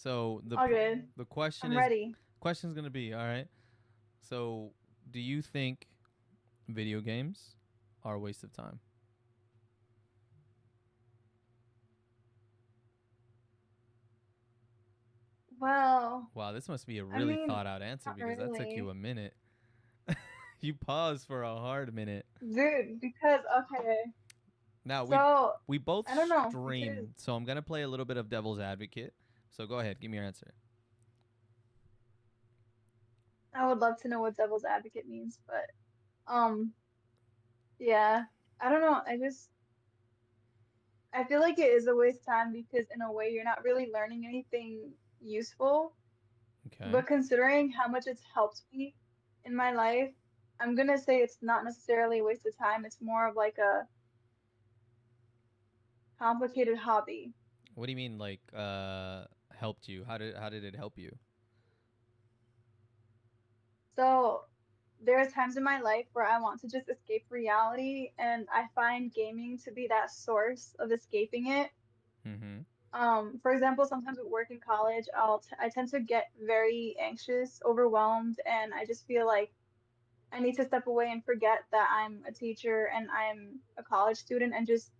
So All good. the question I'm is ready. question's gonna be all right. So do you think video games are a waste of time? Well, Wow, this must be a I really mean, thought out answer not because that took you a really. minute. You paused for a hard minute. Dude, because, okay. Now So, we both I don't know. Because stream, so I'm gonna play a little bit of devil's advocate. So go ahead, give me your answer. I would love to know what devil's advocate means, but, um, yeah. I don't know. I feel like it is a waste of time because in a way you're not really learning anything useful. Okay. But considering how much it's helped me in my life, I'm gonna say it's not necessarily a waste of time. It's more of like a complicated hobby. What do you mean like helped you? How did it help you? So there's times in my life where I want to just escape reality, and I find gaming to be that source of escaping it. Mhm. For example, sometimes at work in college, I tend to get very anxious, overwhelmed, and I just feel like I need to step away and forget that I'm a teacher and I'm a college student and just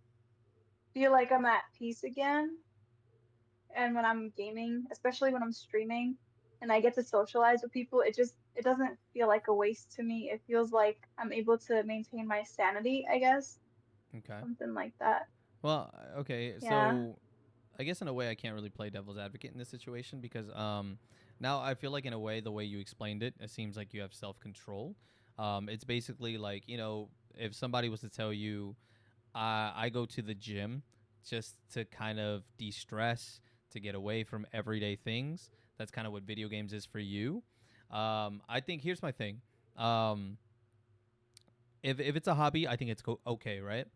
feel like I'm at peace again. And when I'm gaming, especially when I'm streaming and I get to socialize with people, it doesn't feel like a waste to me. It feels like I'm able to maintain my sanity, I guess. Okay. Something like that. Well, okay. Yeah. So I guess in a way I can't really play devil's advocate in this situation because now I feel like in a way the way you explained it, it seems like you have self control. It's basically like if somebody was to tell you, I go to the gym just to kind of de stress, to get away from everyday things. That's kind of what video games is for you. I think here's my thing. Um, if it's a hobby, I think it's okay, right?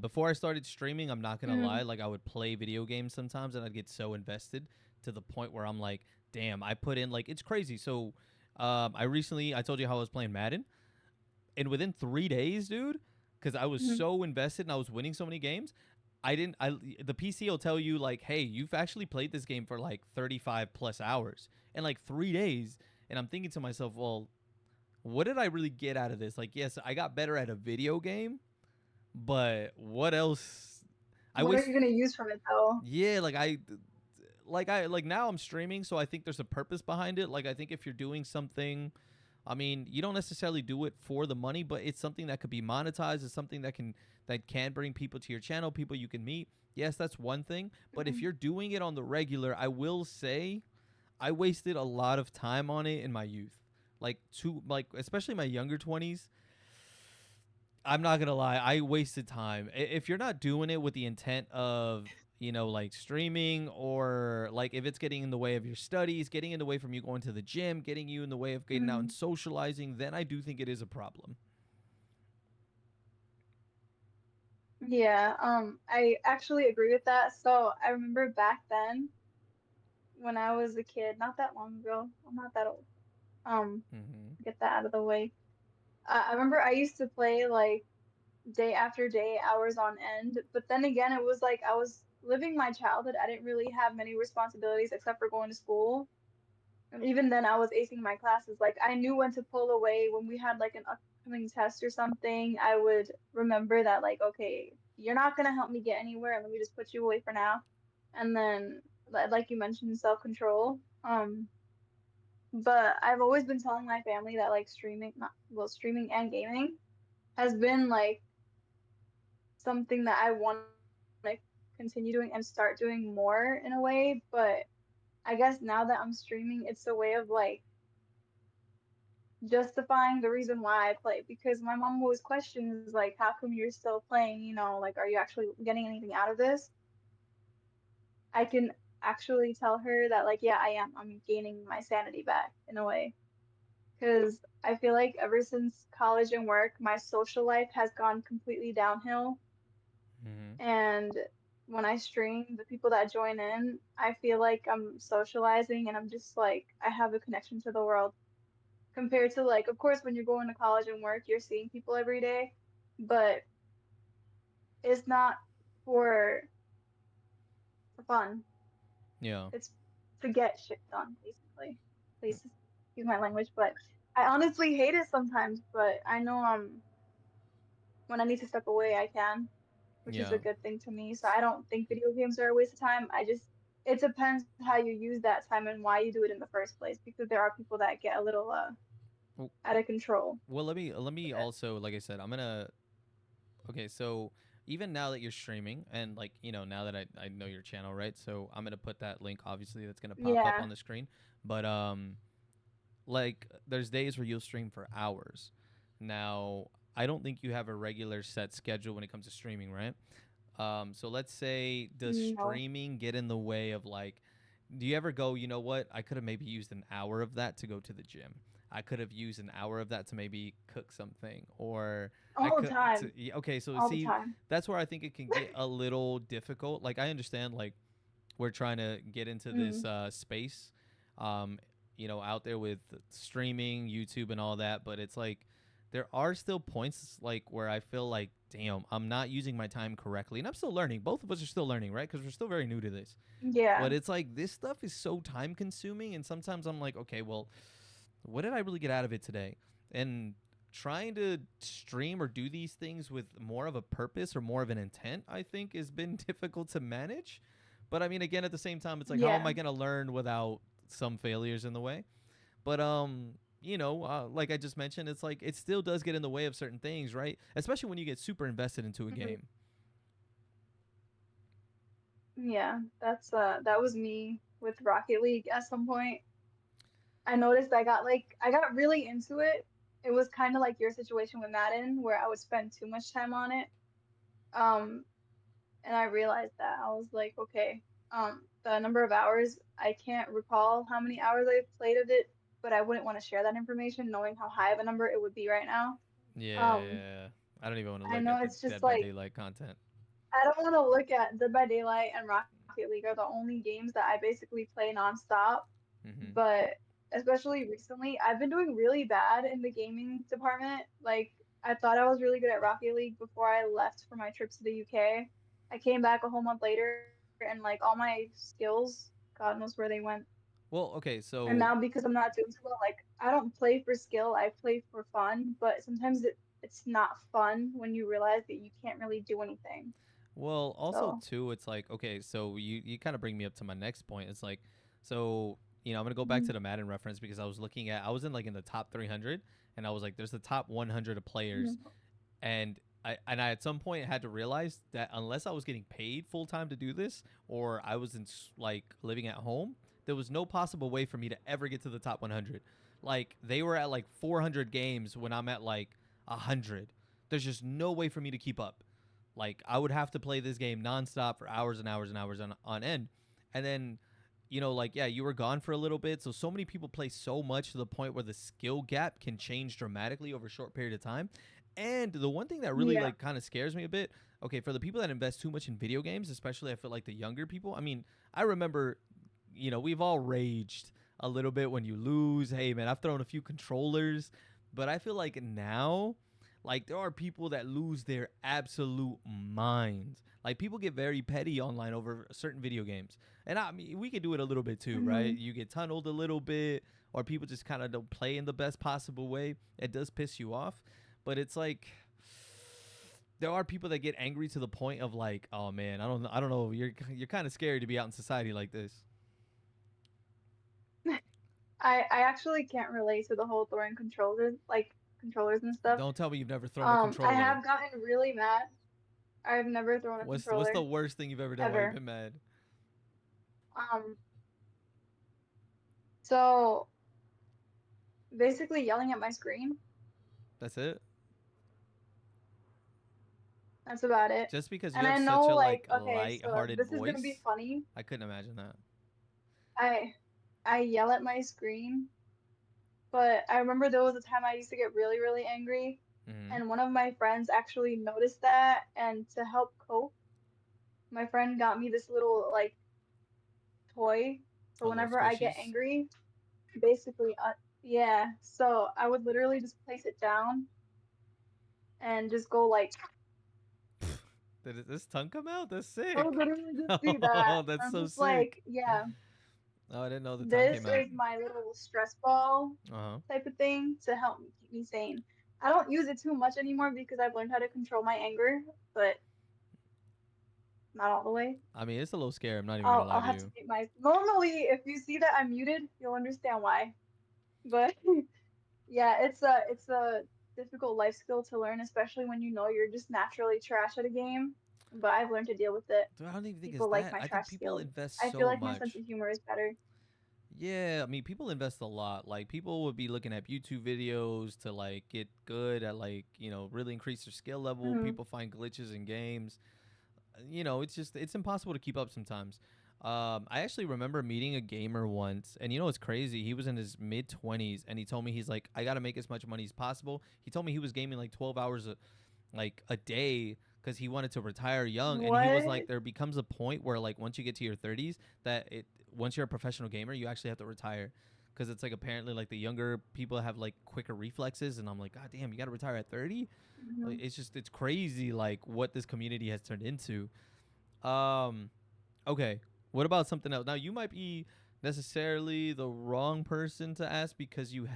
Before I started streaming, I'm not gonna lie, Mm, like I would play video games sometimes, and I'd get so invested to the point where I'm like, damn, I put in like it's crazy. So, I told you how I was playing Madden, and within 3 days, dude, because I was mm, so invested and I was winning so many games, I didn't. I the PC will tell you like, hey, you've actually played this game for like 35 plus hours in like 3 days, and I'm thinking to myself, well, what did I really get out of this? Like, yes, I got better at a video game, but what else? I what are you waste. gonna use from it though? Yeah, like now I'm streaming, so I think there's a purpose behind it. Like I think if you're doing something, I mean, you don't necessarily do it for the money, but it's something that could be monetized. It's something that can bring people to your channel, people you can meet. Yes, that's one thing. But if Mm, you're doing it on the regular, I will say I wasted a lot of time on it in my youth. Like especially my younger 20s. I'm not gonna lie, I wasted time. If you're not doing it with the intent of like streaming, or like if it's getting in the way of your studies, getting in the way from you going to the gym, getting you in the way of getting out and mm. socializing, then I do think it is a problem. Yeah, I actually agree with that. So I remember back then when I was a kid, not that long ago, I'm not that old. Mm-hmm. Get that out of the way. I remember I used to play like day after day, hours on end. But then again, it was like I was living my childhood. I didn't really have many responsibilities except for going to school. And even then, I was acing my classes. Like I knew when to pull away when we had like an upcoming test or something. I would remember that like, okay, you're not gonna help me get anywhere. Let me just put you away for now. And then, like you mentioned, self-control. But I've always been telling my family that like streaming, not well, streaming and gaming has been like something that I want to continue doing and start doing more in a way. But I guess now that I'm streaming, it's a way of like justifying the reason why I play because my mom always questions like, how come you're still playing? Like, are you actually getting anything out of this? I can actually tell her that like, yeah, I am. I'm gaining my sanity back in a way. Because I feel like ever since college and work, my social life has gone completely downhill. Mm-hmm. And when I stream, the people that join in, I feel like I'm socializing and I'm just like, I have a connection to the world. Compared to like, of course, when you're going to college and work, you're seeing people every day, but it's not for fun. Yeah. It's to get shit done, basically. Please excuse my language, but I honestly hate it sometimes. But I know when I need to step away, I can, which is Yeah. a good thing to me. So I don't think video games are a waste of time. I just it depends how you use that time and why you do it in the first place, because there are people that get a little W- out of control Well, let me with it. also, like I said, I'm gonna. Okay, so even now that you're streaming, and like now that I know your channel, right? So I'm gonna put that link. Obviously, that's gonna pop up Yeah. on the screen. But like there's days where you'll stream for hours. Now, I don't think you have a regular set schedule when it comes to streaming, right? So let's say, does No. streaming get in the way of like, do you ever go, you know what? I could have maybe used an hour of that to go to the gym. I could have used an hour of that to maybe cook something, or I All the could to time. okay. So All the see, time. that's where I think it can get a little difficult. Like I understand, like we're trying to get into this Mm. space, um, out there with streaming, YouTube, and all that. But it's like there are still points like where I feel like, damn, I'm not using my time correctly, and I'm still learning. Both of us are still learning, right? Because we're still very new to this. Yeah. But it's like this stuff is so time consuming, and sometimes I'm like, okay, well, what did I really get out of it today? And trying to stream or do these things with more of a purpose or more of an intent, I think, has been difficult to manage. But I mean, again, at the same time, it's like, how am Yeah. I going to learn without some failures in the way? But like I just mentioned, it's like it still does get in the way of certain things, right? Especially when you get super invested into a Mhm. game. Yeah. That was me with Rocket League at some point. I noticed I got really into it. It was kind of like your situation with Madden, where I would spend too much time on it. Um, and I realized that I was like, okay, the number of hours, I can't recall how many hours I played of it, but I wouldn't want to share that information, knowing how high of a number it would be right now. Um, Yeah, I don't even want to I look know at the it's just Dead by like Daylight content. I don't want to look at Dead by Daylight and Rocket League are the only games that I basically play nonstop. Mm-hmm. But especially recently, I've been doing really bad in the gaming department. Like, I thought I was really good at Rocket League before I left for my trip to the UK. I came back a whole month later, and like all my skills, God knows where they went. Well, okay, And so now because I'm not doing so well, like I don't play for skill, I play for fun. But sometimes it's not fun when you realize that you can't really do anything. well, also So, too, it's like, okay, so you kind of bring me up to my next point. It's like, so I'm gonna go back to mhm, the Madden reference because I was in like in the top 300, and I was like, there's the top 100 of players, mhm, and I at some point had to realize that unless I was getting paid full time to do this, or I was in like living at home, there was no possible way for me to ever get to the top 100. Like they were at like 400 games when I'm at like 100. There's just no way for me to keep up. Like I would have to play this game nonstop for hours and hours and hours on end, and then like, yeah, you were gone for a little bit, so many people play so much to the point where the skill gap can change dramatically over a short period of time. And the one thing that really yeah, like kind of scares me a bit, okay, for the people that invest too much in video games, especially I feel like the younger people. I mean, I remember, we've all raged a little bit when you lose. Hey man, I've thrown a few controllers, but I feel like now, like there are people that lose their absolute minds. Like people get very petty online over certain video games. And I mean, we could do it a little bit too, right? hmm, You get tunneled a little bit, or people just kind of don't play in the best possible way. It does piss you off, but it's like there are people that get angry to the point of like, oh man, I don't know, you're kind of scary to be out in society like this. I actually can't relate to the whole throwing controllers and stuff. Don't tell me you've never thrown a I controller. have gotten really mad. I've never thrown a What's the controller worst thing you've ever done while you've ever. been mad? Um, so basically yelling at my screen. That's it. That's about it. Just because you And have I such know, a like, like okay, so light-hearted this is gonna be voice, funny. I couldn't imagine that. I I yell at my screen, but I remember there was a time I used to get really, really angry, Mm-hmm. and one of my friends actually noticed that, and to help cope, my friend got me this little like toy. So A little whenever I get squishies. angry, basically, yeah. So I would literally just place it down and just go like, Did this tongue come out? That's I would sick. literally just do that. Oh, that's I'm so just sick. like, yeah. Oh, I didn't know the time This came out. is my little stress ball Uh-huh. type of thing to help me keep me sane. I don't use it too much anymore because I've learned how to control my anger, but not all the way. I mean, it's a little scary. I'm not even gonna I'll lie to have to you. mute my. Normally, if you see that I'm muted, you'll understand why. But yeah, it's a difficult life skill to learn, especially when you know you're just naturally trash at a game. But I've learned to deal with it. Dude, I don't even think it's People like that. my I think trash people skills. invest I feel so like my sense much. of humor is better. Yeah, I mean, people invest a lot. Like, people would be looking at YouTube videos to like get good at like, really increase their skill level. Hmm. People find glitches in games. It's just it's impossible to keep up sometimes. I actually remember meeting a gamer once, and it's crazy. He was in his mid 20s, and he told me he's like, I gotta make as much money as possible. He told me he was gaming like 12 hours a day because he wanted to retire young, and he was like, What? there becomes a point where like once you get to your 30s, that it once you're a professional gamer, you actually have to retire. Because it's like apparently like the younger people have like quicker reflexes, and I'm like, God damn, you gotta retire at 30. Hmm. Like, it's crazy like what this community has turned into. Um, okay. What about something else? Now you might be necessarily the wrong person to ask because you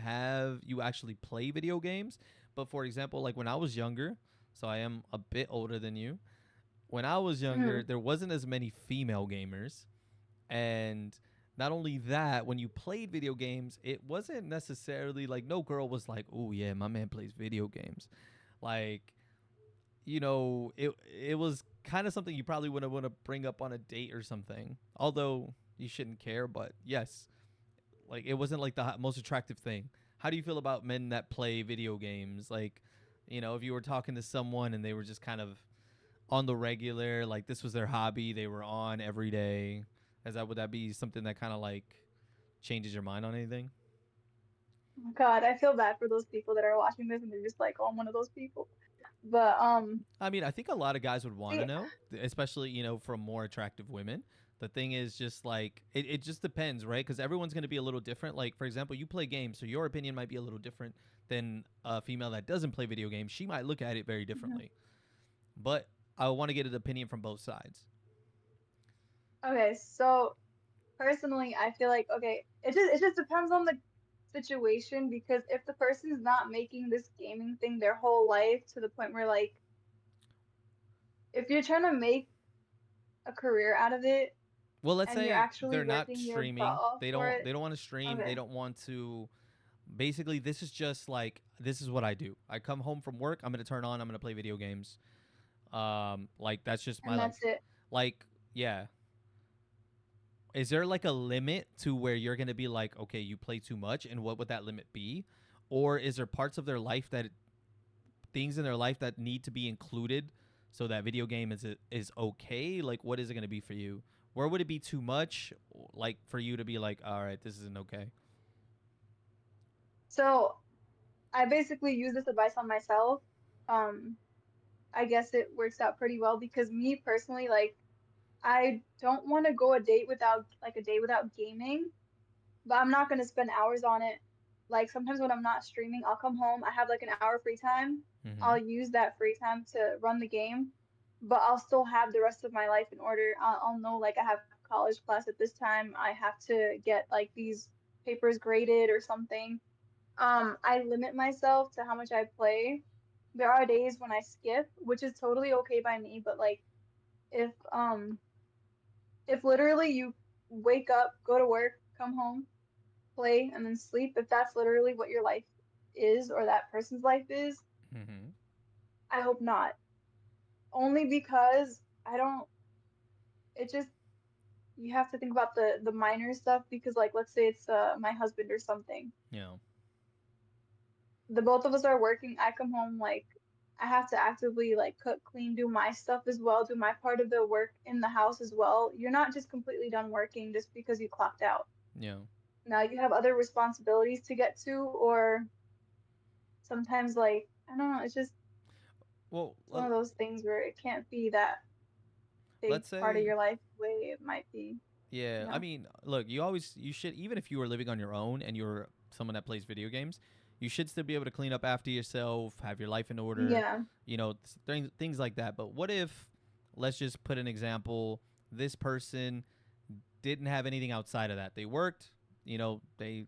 actually play video games. But for example, like when I was younger, so I am a bit older than you. When I was younger, Hmm. there wasn't as many female gamers, and not only that, when you played video games, it wasn't necessarily like no girl was like, "Oh yeah, my man plays video games." Like it was kind of something you probably wouldn't want to bring up on a date or something. Although you shouldn't care, but yes, like it wasn't like the most attractive thing. How do you feel about men that play video games? Like, if you were talking to someone and they were just kind of on the regular, like this was their hobby, they were on every day. Would that be something that kind of like changes your mind on anything? God, I feel bad for those people that are watching this and they're just like, oh, I'm one of those people. But I mean, I think a lot of guys would want to see, know, especially, from more attractive women. The thing is just like, it just depends, right? Because everyone's going to be a little different. Like, for example, you play games, so your opinion might be a little different than a female that doesn't play video games. She might look at it very Mhm. differently. But I want to get an opinion from both sides. Okay, so personally, I feel like okay, it just depends on the situation because if the person's not making this gaming thing their whole life to the point where like if you're trying to make a career out of it Well, let's and you're say actually they're not working your butt streaming. off They for don't it, they don't want to stream. They okay. don't want to basically this is just like this is what I do. I come home from work, I'm going to turn on, I'm going to play video games. Like that's just my And life. that's it. Like, yeah. Is there like a limit to where you're gonna be like, okay, you play too much, and what would that limit be? Or is there parts of their life that things in their life that need to be included so that video game is okay? Like, what is it gonna be for you? Where would it be too much, like for you to be like, all right, this isn't okay? So I basically use this advice on myself. Um, I guess it works out pretty well because me personally, like I don't want to go a day without gaming, but I'm not gonna spend hours on it. Like sometimes when I'm not streaming, I'll come home, I have like an hour free time. Mm-hmm. I'll use that free time to run the game, but I'll still have the rest of my life in order. I'll know like I have college class at this time. I have to get like these papers graded or something. I limit myself to how much I play. There are days when I skip, which is totally okay by me, but like if if literally you wake up, go to work, come home, play, and then sleep, if that's literally what your life is or that person's life is, Mm-hmm. I hope not. Only because I don't, it just, you have to think about the minor stuff because, like, let's say it's my husband or something. Yeah. The both of us are working. I come home, like, I have to actively, like, cook, clean, do my stuff as well, do my part of the work in the house as well. You're not just completely done working just because you clocked out. Yeah. Now you have other responsibilities to get to, or sometimes like I don't know, it's just Well, it's one of those things where it can't be that big let's part of say your life the way it might be, yeah. you I know. mean, look, you should even if you were living on your own and you're someone that plays video games, you should still be able to clean up after yourself, have your life in order, Yeah. things like that. But what if let's just put an example, this person didn't have anything outside of that. They worked, they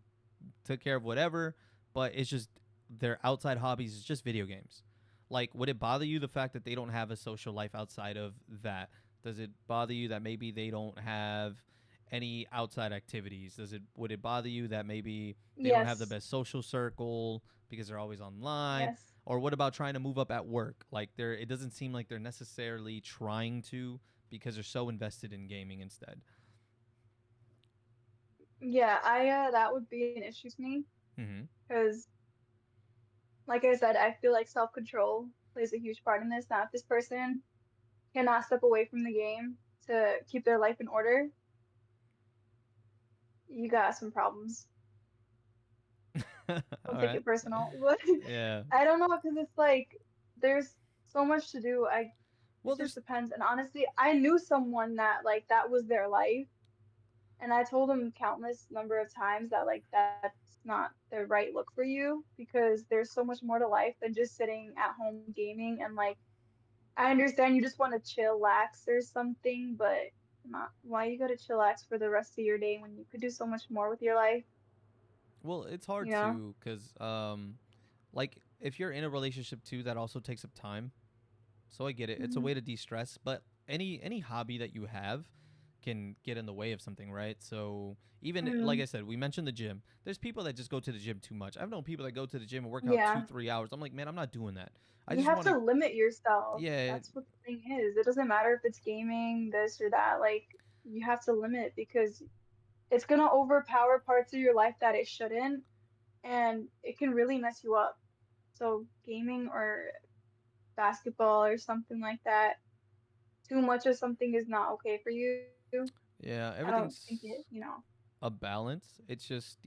took care of whatever, but it's just their outside hobbies is just video games. Like, would it bother you the fact that they don't have a social life outside of that? Does it bother you that maybe they don't have any outside activities? Would it bother you that maybe they don't have the Yes. best social circle because they're always online? Yes. Or what about trying to move up at work? Like, it doesn't seem like they're necessarily trying to because they're so invested in gaming instead. Yeah, that would be an issue to me Mm-hmm. because, like I said, I feel like self-control plays a huge part in this. Now, if this person cannot step away from the game to keep their life in order, you got some problems. All Don't take right. it personal. But Yeah. I don't know because it's like there's so much to do. Well, It just there's. depends. And honestly, I knew someone that like that was their life, and I told them countless number of times that like that's not the right look for you because there's so much more to life than just sitting at home gaming and like I understand you just want to chillax or something, but not why you gotta chillax for the rest of your day when you could do so much more with your life, Well, it's you hard know? to because like if you're in a relationship too, that also takes up time. So I get it. It's a Hmm. way to de-stress, but any hobby that you have can get in the way of something, right? So even like Hmm. I said, we mentioned the gym. There's people that just go to the gym too much. I've known people that go to the gym and work out two, Yeah, 3 hours. I'm like, man, I'm not doing that. I you just have want to, to limit yourself. yeah, That's what the thing is. It doesn't matter if it's gaming, this or that. Like, you have to limit because it's gonna overpower parts of your life that it shouldn't, and it can really mess you up. So, gaming or basketball or something like that, too much of something is not okay for you. yeah, I don't everything's think it. a balance. It's just,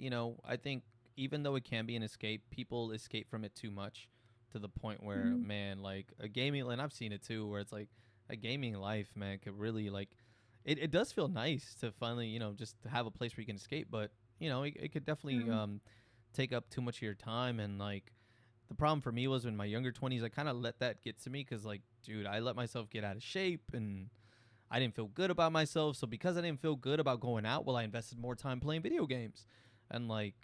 I think even though it can be an escape, people escape from it too much to the point where, Mhm. man, like a gaming, and I've seen it too, where it's like a gaming life, man, could really like, it does feel nice to finally, just to have a place where you can escape, but, it could definitely Mhm. take up too much of your time. And like, the problem for me was in my younger 20s, I kind of let that get to me because, like, dude, I let myself get out of shape and I didn't feel good about myself. So because I didn't feel good about going out, well, I invested more time playing video games, and like,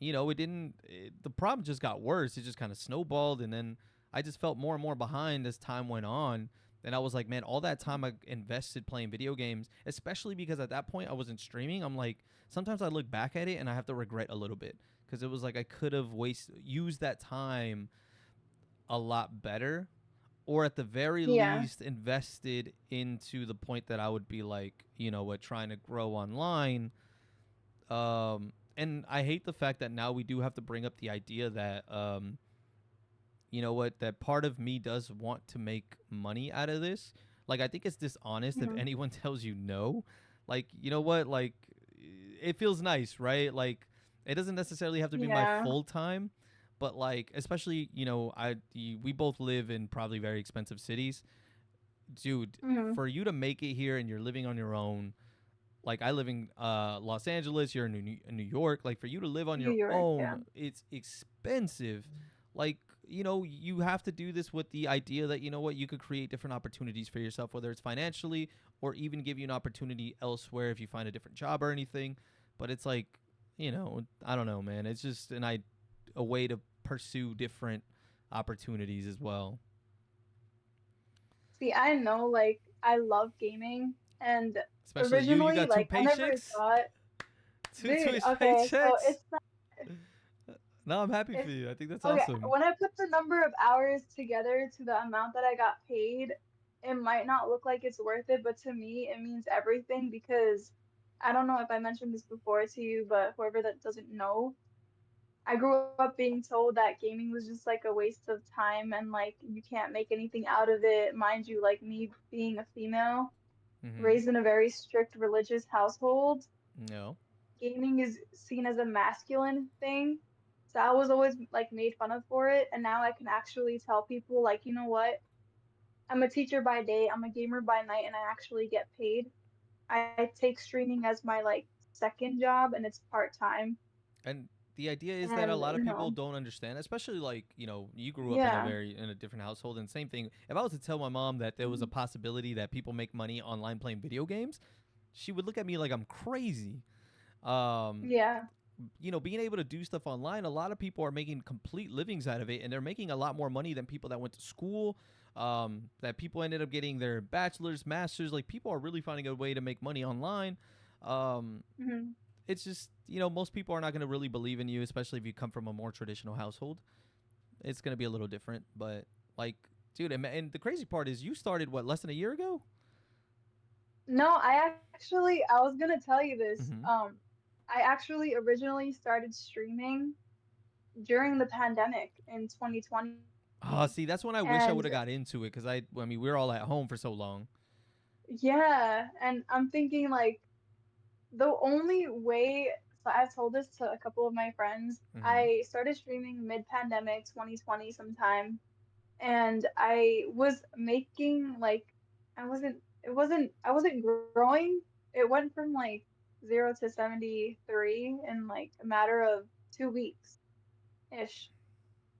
it didn't. The problem just got worse. It just kind of snowballed, and then I just felt more and more behind as time went on. And I was like, man, all that time I invested playing video games, especially because at that point I wasn't streaming. I'm like, sometimes I look back at it and I have to regret a little bit because it was like I could have used that time a lot better, or at the very Yeah. least invested into the point that I would be like, what, trying to grow online. And I hate the fact that now we do have to bring up the idea that, that part of me does want to make money out of this. Like, I think it's dishonest if Mhm. anyone tells you no. Like, you know what? Like, it feels nice, right? Like, it doesn't necessarily have to be my Yeah. full time, but like, especially, we both live in probably very expensive cities, dude. Mhm. For you to make it here and you're living on your own, like I live in Los Angeles, you're in New York. Like, for you to live on New your York, yeah. own, it's expensive. Like, you have to do this with the idea that, what, you could create different opportunities for yourself, whether it's financially or even give you an opportunity elsewhere if you find a different job or anything. But it's like, I don't know, man. It's just a way to pursue different opportunities as well. See, I know like I love gaming and Especially you originally got two like I never paychecks, thought, two dude, Twitch okay, so paychecks. it's not No, I'm happy for it's you. I think that's okay, awesome. when I put the number of hours together to the amount that I got paid, it might not look like it's worth it, but to me it means everything because I don't know if I mentioned this before to you, but whoever that doesn't know, I grew up being told that gaming was just like a waste of time and like you can't make anything out of it. Mind you, like me being a female, Mm-hmm. raised in a very strict religious household, No. gaming is seen as a masculine thing. So I was always like made fun of for it. And now I can actually tell people, like, you know what? I'm a teacher by day, I'm a gamer by night, and I actually get paid. I take streaming as my like second job and it's part-time. And the idea is that a And, lot of people don't understand, especially like, you grew up yeah. in a different household, and same thing. If I was to tell my mom that there was a Mhm. possibility that people make money online playing video games, she would look at me like I'm crazy. Um, Yeah. being able to do stuff online, a lot of people are making complete livings out of it, and they're making a lot more money than people that went to school. That people ended up getting their bachelor's, masters. Like people are really finding a way to make money online. Um, Hmm. it's just most people are not going to really believe in you, especially if you come from a more traditional household. It's going to be a little different, but like, dude, and the crazy part is you started what, less than a year ago? No, I was gonna tell you this. Mm-hmm. I actually originally started streaming during the pandemic in 2020. Oh, see, that's when I wish I And would have got into it because I mean, we were all at home for so long. yeah, and I'm thinking like the only way, so I've told this to a couple of my friends. Mm-hmm. I started streaming mid-pandemic 2020 sometime, and I was making like I wasn't growing. It went from like 0 to 73 in like a matter of 2 weeks ish.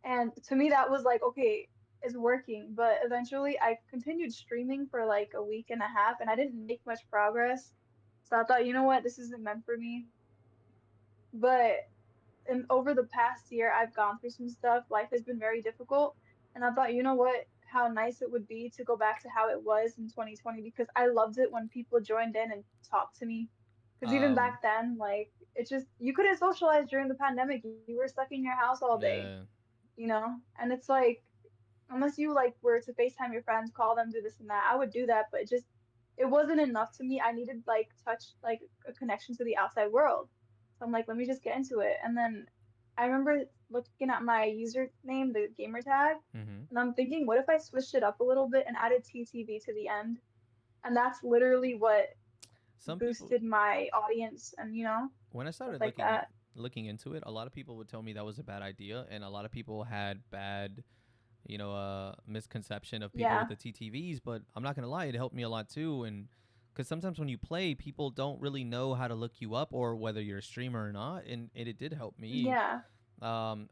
And to me that was like, okay, it's working. But eventually I continued streaming for like a week and a half and I didn't make much progress. So I thought, you know what, this isn't meant for me. But and over the past year, I've gone through some stuff. Life has been very difficult. And I thought, you know what? How nice it would be to go back to how it was in 2020 because I loved it when people joined in and talked to me. Because even Um, back then, like, it just, you couldn't socialize during the pandemic. You were stuck in your house all day, yeah. you know? And it's like, unless you like were to FaceTime your friends, call them, do this and that, I would do that. But it wasn't enough to me. I needed like touch, like a connection to the outside world. So I'm like, let me just get into it. And then I remember looking at my username, the gamer tag, Mm-hmm. and I'm thinking, what if I switched it up a little bit and added TTV to the end? And that's literally what Some people, boosted my audience and, when I stuff started like that. looking into it, a lot of people would tell me that was a bad idea, and a lot of people had bad, misconception of people with Yeah. the TTVs. But I'm not gonna lie, it helped me a lot too, and because sometimes when you play, people don't really know how to look you up or whether you're a streamer or not, and it did help me. Yeah.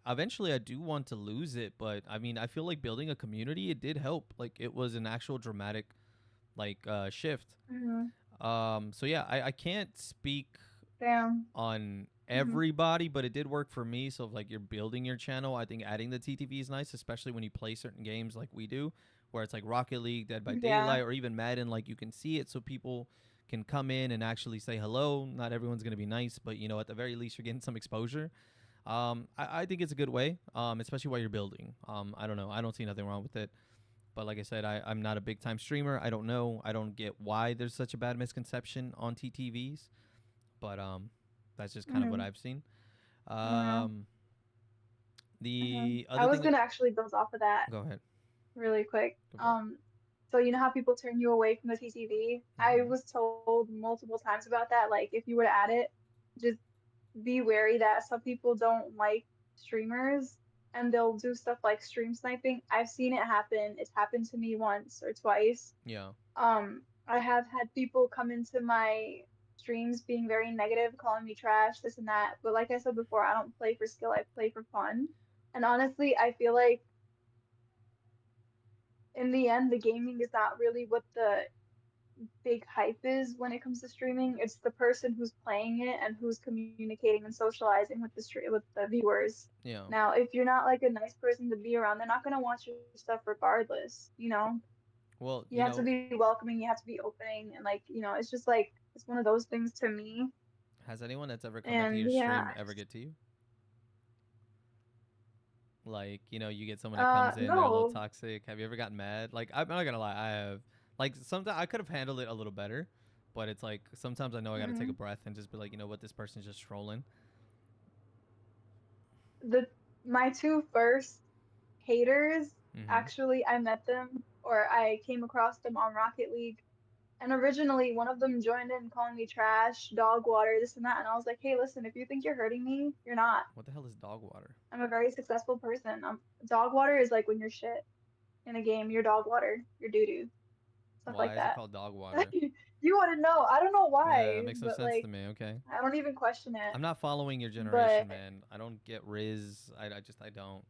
Eventually, I do want to lose it, but I mean, I feel like building a community, it did help. Like it was an actual dramatic shift. Hmm. So yeah, I can't speak Damn. on Hmm. everybody, but it did work for me. So if like you're building your channel, I think adding the TTV is nice, especially when you play certain games like we do, where it's like Rocket League, Dead by Yeah. Daylight, or even Madden. Like you can see it, so people can come in and actually say hello. Not everyone's gonna be nice, but at the very least, you're getting some exposure. I think it's a good way, especially while you're building. I don't know. I don't see nothing wrong with it. But like I said, I'm not a big time streamer. I don't know. I don't get why there's such a bad misconception on TTVs. But that's just kind of what Hmm. I've seen. Yeah. Um, Hmm. the I other was thing. gonna actually build off of that Go ahead. really quick. Go for it. So you know how people turn you away from the TTV? I Mm-hmm. was told multiple times about that. Like if you were to add it, just be wary that some people don't like streamers and they'll do stuff like stream sniping. I've seen it happen. It's happened to me once or twice. Yeah. I have had people come into my streams being very negative, calling me trash, this and that. But like I said before, I don't play for skill, I play for fun. And honestly, I feel like in the end, the gaming is not really what the big hype is when it comes to streaming. It's the person who's playing it and who's communicating and socializing with with the viewers. Yeah. Now, if you're not like a nice person to be around, they're not gonna watch your stuff regardless. Well, You have to be welcoming, you have to be opening, and like it's just like it's one of those things to me. has anyone that's ever come into And your yeah, stream ever get to you? Like, you get someone that comes in, they're a little no. toxic. Have you ever gotten mad? Like, I'm not gonna lie, I have. Like, sometimes I could have handled it a little better, but it's like sometimes I know I gotta take a Hmm. breath and just be like, you know what, this person's just trolling. The my two first haters, Mm-hmm. actually, I met them or I came across them on Rocket League. And originally, one of them joined in calling me trash, dog water, this and that. And I was like, hey, listen, if you think you're hurting me, you're not. What the hell is dog water? I'm a very successful person. Dog water is like when you're shit in a game, you're dog water, you're doo doo, stuff like Why is it that. called dog water? You want to know. I don't know Yeah, it why, makes no but sense to like, me. Okay. I don't even question it. I'm not following your But generation, man. I don't get Riz. I don't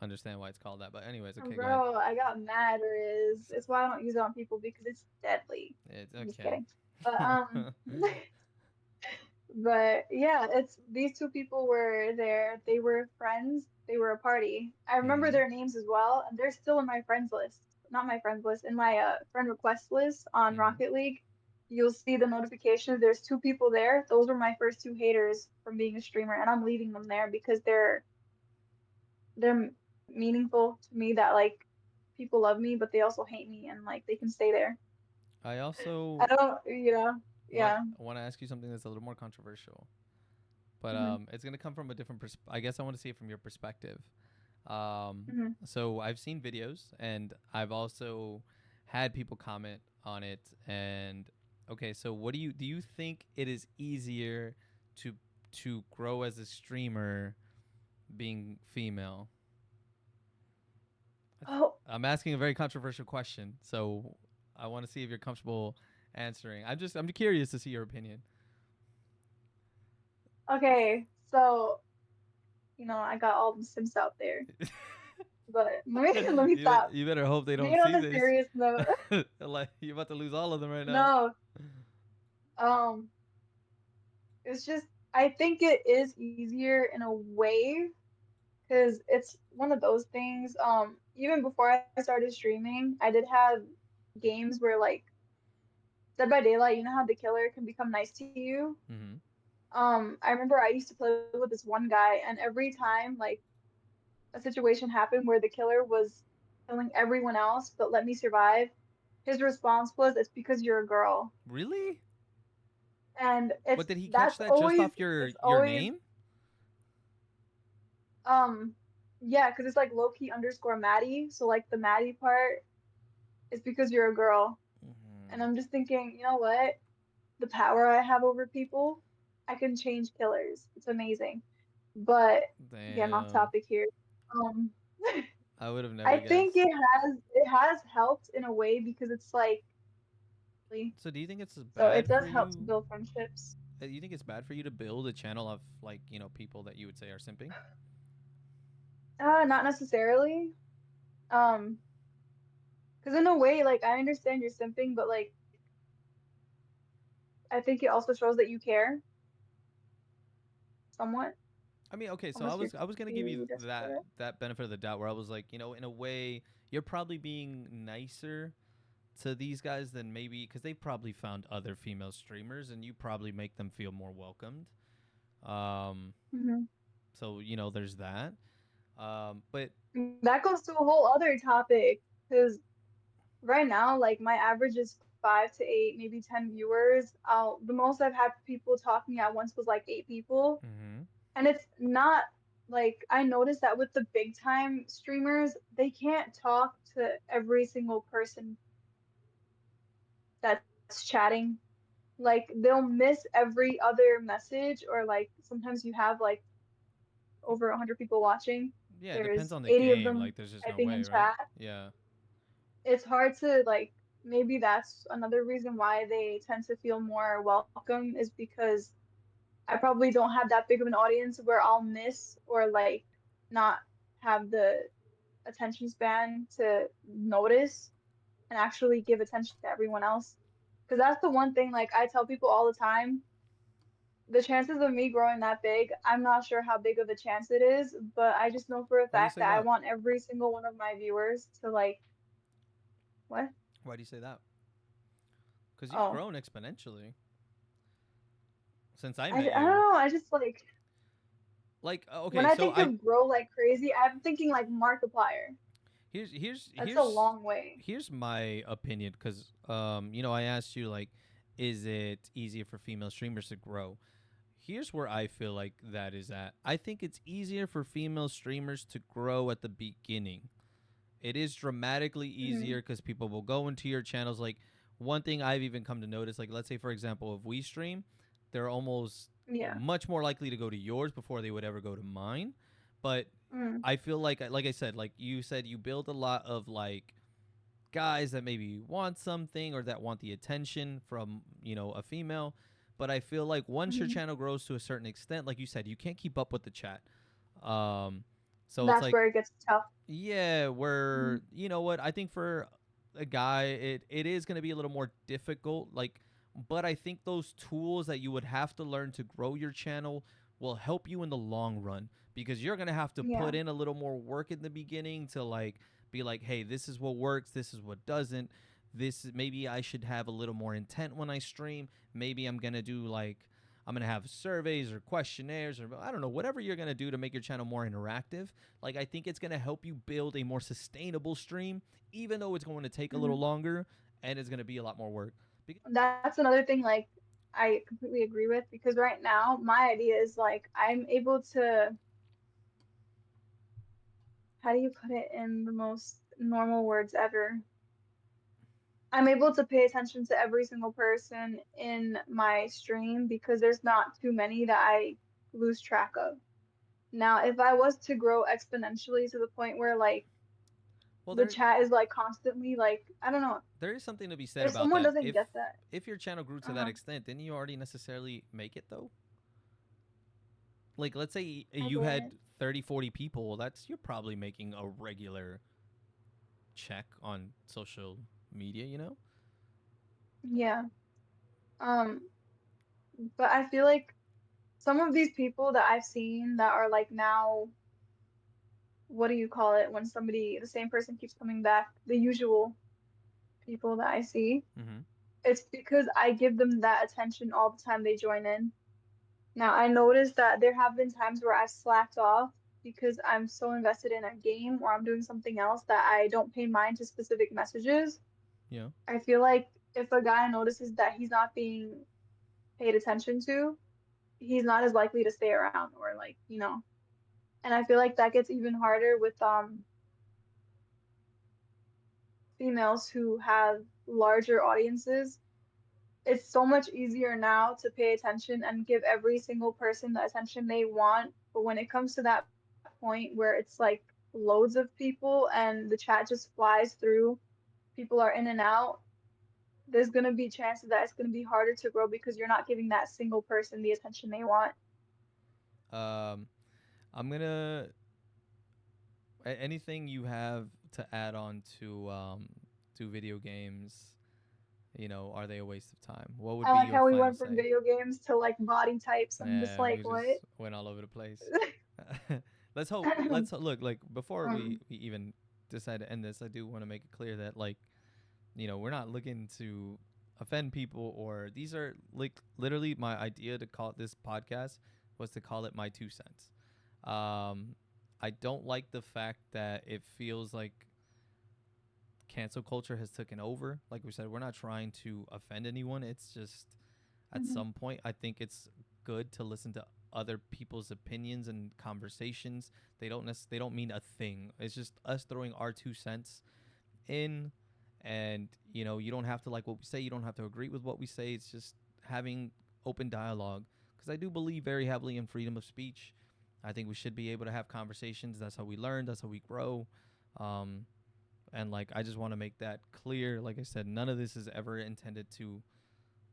understand why it's called that. But anyways, okay, go ahead. bro, I got mad or is. It's why I don't use it on people because it's deadly. It's I'm just okay. kidding. But but yeah, it's these two people were there. They were friends. They were a party. I remember Hmm. their names as well, and they're still in my friends list. Not my friends list, in my friend request list on Hmm. Rocket League. You'll see the notifications. There's two people there. Those were my first two haters from being a streamer, and I'm leaving them there because they're meaningful to me that like people love me, but they also hate me, and like they can stay there. I I also don't, want yeah. want to ask you something that's a little more controversial, but Hmm. it's gonna come from a different I guess I want to see it from your perspective. Um, Hmm. so I've seen videos and I've also had people comment on it. And okay, so what do you think it is easier to grow as a streamer being female? Oh, I'm asking a very controversial question, so I want to see if you're comfortable answering. I'm curious to see your opinion. okay. So, I got all the Sims out there, but let me stop. You better hope they don't Being on see a this. serious note, Like you're about to lose all of them right now. no. Um, it's just I think it is easier in a way because it's one of those things. Even before I started streaming, I did have games where like Dead by Daylight, you know how the killer can become nice to you. Mm-hmm. I remember I used to play with this one guy, and every time like a situation happened where the killer was killing everyone else but let me survive, his response was, "It's because you're a girl." Really? And But did he catch that's that just always off your it's always name? um yeah, because it's like low key underscore Maddie. So like the Maddie part is because you're a girl. And Mm-hmm. I'm just thinking, you know what? The power I have over people, I can change killers. It's amazing. But again, off Damn. topic here. Um I would have I never think guessed. it has helped in a way because it's like So do you think it's so it bad for does help to you? build friendships. You think it's bad for you to build a channel of like, people that you would say are simping? Not necessarily. Um, because in a way, like I understand you're simping, but like I think it also shows that you care somewhat, I mean, okay, so unless you're I was gonna give you too desperate. that benefit of the doubt, where I was like, in a way, you're probably being nicer to these guys than maybe because they probably found other female streamers, and you probably make them feel more welcomed. Um, Hmm. so there's that. But That goes to a whole other topic because right now, like my average is 5 to 8, maybe 10 viewers. The most I've had people talking at once was like 8 people, mm-hmm. and it's not like I noticed that with the big time streamers, they can't talk to every single person that's chatting. Like they'll miss every other message, or like sometimes you have like over 100 people watching. Yeah, it depends There's on the 80 of game. them Like, there's just no typing way, in right? chat. Yeah. It's hard to like maybe that's another reason why they tend to feel more welcome is because I probably don't have that big of an audience where I'll miss or like not have the attention span to notice and actually give attention to everyone else. Because that's the one thing like I tell people all the time, the chances of me growing that big, I'm not sure how big of a chance it is, but I just know for a Why do you fact say that I that? want every single one of my viewers to like, what? Why do you say that? Because you've Oh, grown exponentially since I I met don't you. know. I just like Like, when okay, I so think I of grow like crazy, I'm thinking like Markiplier. That's a here's long way. my opinion because I asked you like, is it easier for female streamers to grow? Here's where I feel like that is at. I think it's easier for female streamers to grow at the beginning. It is dramatically Hmm. easier because people will go into your channels. Like, one thing I've even come to notice, like, let's say for example, if we stream, they're almost Yeah. much more likely to go to yours before they would ever go to mine. But Mm. I feel like I said, like you said, you build a lot of like guys that maybe want something or that want the attention from a female. But I feel like once your Hmm. channel grows to a certain extent, like you said, you can't keep up with the chat. um so it's That's like, where it gets tough. yeah, Hmm. where you know what, I think for a guy, it is going to be a little more difficult. Like, But I think those tools that you would have to learn to grow your channel will help you in the long run, because you're going to have to Yeah. put in a little more work in the beginning to like be like, hey, this is what works, this is what doesn't. This maybe I should have a little more intent when I stream. Maybe I'm going to do like, I'm going to have surveys or questionnaires, or I don't know, whatever you're going to do to make your channel more interactive. Like, I think it's going to help you build a more sustainable stream, even though it's going to take a little Mhm. longer and it's going to be a lot more work. That's another thing, like, I completely agree with, because right now my idea is like I'm able to, how do you put it in the most normal words ever? I'm able to pay attention to every single person in my stream because there's not too many that I lose track of. Now, if I was to grow exponentially to the point where like Well, the chat is like constantly like, I don't know, there is something to be said if about someone that. doesn't get that, If your channel grew to that uh-huh, extent, didn't you already necessarily make it though? Like, let's say I you had didn't. 30, 40 people, that's you're probably making a regular check on social media, you know? Yeah. Um, but I feel like some of these people that I've seen that are like now, what do you call it when somebody, the same person keeps coming back, the usual people that I see, Mhm. it's because I give them that attention all the time they join in. Now, I noticed that there have been times where I've slacked off because I'm so invested in a game or I'm doing something else that I don't pay mind to specific messages. Yeah. I feel like if a guy notices that he's not being paid attention to, he's not as likely to stay around or like, you know. And I feel like that gets even harder with females who have larger audiences. It's so much easier now to pay attention and give every single person the attention they want. But when it comes to that point where it's like loads of people and the chat just flies through, people are in and out, there's going to be chances that it's going to be harder to grow because you're not giving that single person the attention they want. Um, I'm gonna anything you have to add on to video games. You know, are they a waste of time? What would I be like your how we final went from say? video games to like body types. I'm just Yeah, like, we what? just went all over the place. Let's hope. Look, like before um, we even decide to end this. I do want to make it clear that like, you know, we're not looking to offend people, or these are like literally my idea to call this podcast was to call it my 2 cents. Um, I don't like the fact that it feels like cancel culture has taken over. Like we said, we're not trying to offend anyone. It's just at mhm, some point, I think it's good to listen to other people's opinions and conversations. They don't mean a thing. It's just us throwing our 2 cents in, and you know, you don't have to like what we say. You don't have to agree with what we say. It's just having open dialogue, because I do believe very heavily in freedom of speech. I think we should be able to have conversations. That's how we learn. That's how we grow. Um, and like, I just want to make that clear. Like I said, none of this is ever intended to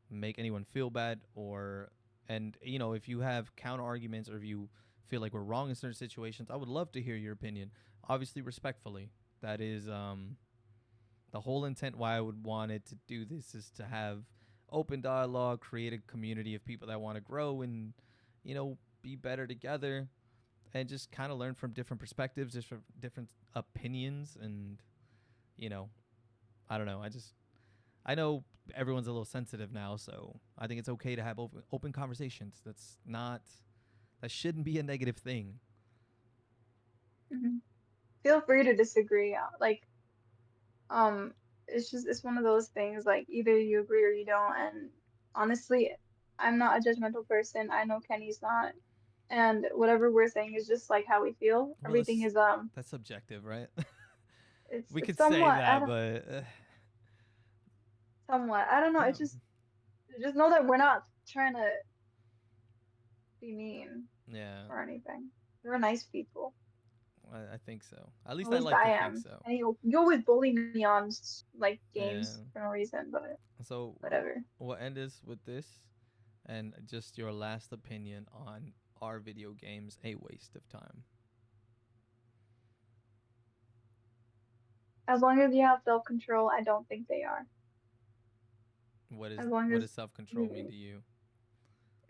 make anyone feel bad, or and you know, if you have counter arguments or if you feel like we're wrong in certain situations, I would love to hear your opinion, obviously respectfully. That is the whole intent why I would want it to do this, is to have open dialogue, create a community of people that want to grow and, you know, be better together, and just kind of learn from different perspectives, different opinions. And you know, I don't know, I know everyone's a little sensitive now, so I think it's okay to have open conversations. That shouldn't be a negative thing. mhm. Feel free to disagree. Like, um, it's one of those things, like either you agree or you don't. And honestly, I'm not a judgmental person. I know Kenny's not. And whatever we're saying is just like how we feel. Well, Everything is that's subjective, right? We it's could say somewhat, I that, don't, but somewhat. I don't know. yeah, It's just know that we're not trying to be mean yeah, or anything. We're nice people. I think so. At least At I least like I to think am. so. And you always bully me on like Yeah. games for no reason, but So whatever. we'll end this with this, and just your last opinion on, are video games a waste of time? As long as you have self-control, I don't think they are. as long what as does self control mean you to you?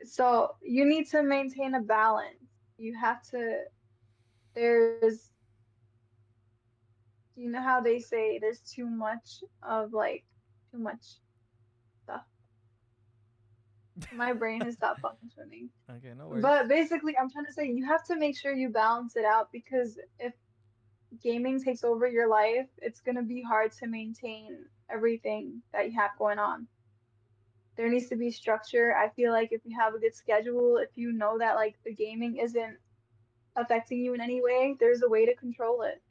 so you need to maintain a balance. You have to there's you know how they say there's too much of like too much stuff. My brain has stopped functioning. Okay, no worries. But basically, I'm trying to say you have to make sure you balance it out because if gaming takes over your life, it's gonna be hard to maintain everything that you have going on. There needs to be structure. I feel like if you have a good schedule, if you know that like the gaming isn't affecting you in any way, there's a way to control it.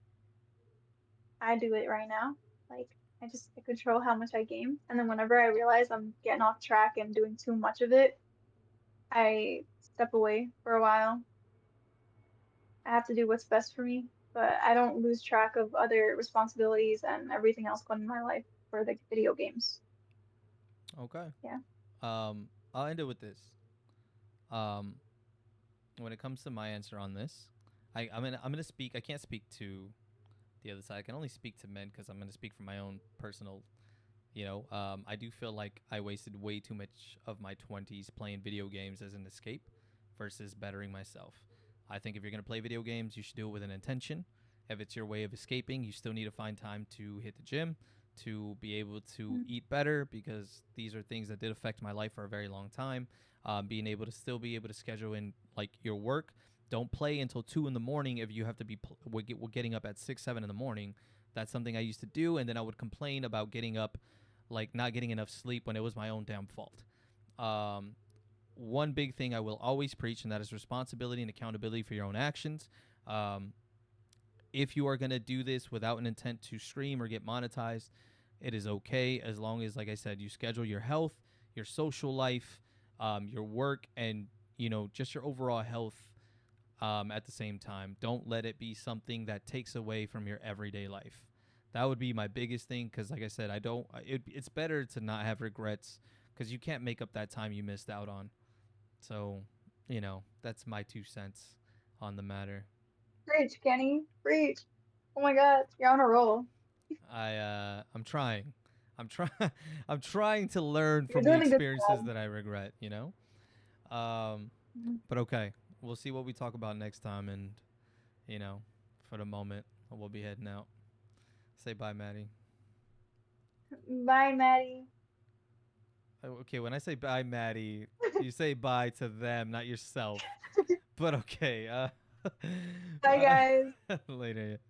I do it right now. Like I control how much I game, and then whenever I realize I'm getting off track and doing too much of it, I step away for a while. I have to do what's best for me, but I don't lose track of other responsibilities and everything else going in my life for the video games. Okay. Yeah. I'll end it with this. Um, when it comes to my answer on this, I'm gonna speak. I can't speak to the other side. I can only speak to men because I'm gonna speak from my own personal. I do feel like I wasted way too much of my 20s playing video games as an escape versus bettering myself. I think if you're gonna play video games, you should do it with an intention. If it's your way of escaping, you still need to find time to hit the gym, to be able to Mm. eat better because these are things that did affect my life for a very long time. Being able to still be able to schedule in like your work. Don't play until 2 in the morning if you have to be we're getting up at 6, 7 in the morning. That's something I used to do, and then I would complain about getting up, like not getting enough sleep when it was my own damn fault. Um, One big thing I will always preach, and that is responsibility and accountability for your own actions. Um, if you are going to do this without an intent to stream or get monetized, it is okay as long as, like I said, you schedule your health, your social life, your work, and just your overall health at the same time. Don't let it be something that takes away from your everyday life. That would be my biggest thing because, like I said, I don't. It's better to not have regrets because you can't make up that time you missed out on. So, that's my 2 cents on the matter. Preach, Kenny. Preach. Oh my God, you're on a roll. I'm trying. I'm trying. I'm trying to learn You're from the doing a good experiences job. that I regret. Um, Mhm. but okay, we'll see what we talk about next time. And you know, for the moment, we'll be heading out. Say bye, Maddie. Bye, Maddie. Okay, when I say bye, Maddie, you say bye to them, not yourself. But okay. Bye, guys. Later.